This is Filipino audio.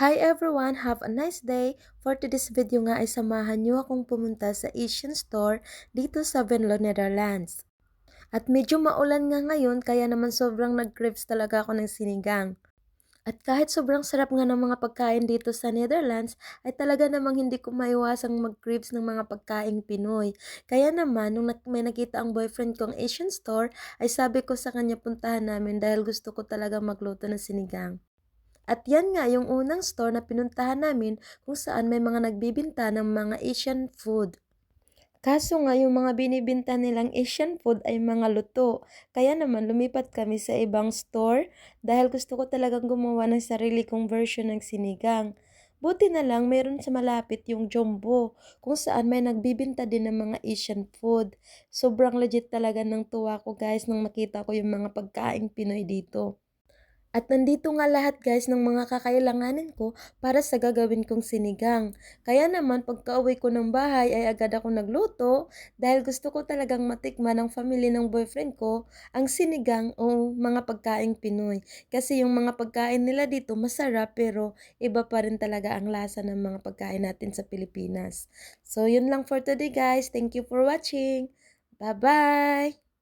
Hi everyone! Have a nice day! For today's video nga ay samahan niyo akong pumunta sa Asian store dito sa Venlo, Netherlands. At medyo maulan nga ngayon kaya naman sobrang nag-craves talaga ako ng sinigang. At kahit sobrang sarap nga ng mga pagkain dito sa Netherlands, ay talaga namang hindi ko maiwasang mag-craves ng mga pagkaing Pinoy. Kaya naman, nung may nakita ang boyfriend kong Asian store, ay sabi ko sa kanya puntahan namin dahil gusto ko talaga magluto ng sinigang. At yan nga yung unang store na pinuntahan namin kung saan may mga nagbibinta ng mga Asian food. Kaso nga yung mga binibinta nilang Asian food ay mga luto. Kaya naman lumipat kami sa ibang store dahil gusto ko talagang gumawa ng sarili kong version ng sinigang. Buti na lang meron sa malapit yung Jumbo kung saan may nagbibinta din ng mga Asian food. Sobrang legit talaga ng tuwa ko guys nang makita ko yung mga pagkaing Pinoy dito. At nandito nga lahat guys ng mga kakailanganin ko para sa gagawin kong sinigang. Kaya naman pagka-uwi ko ng bahay ay agad ako nagluto dahil gusto ko talagang matikman ng family ng boyfriend ko ang sinigang o mga pagkaing Pinoy. Kasi yung mga pagkain nila dito masarap pero iba pa rin talaga ang lasa ng mga pagkain natin sa Pilipinas. So yun lang for today guys. Thank you for watching. Bye-bye!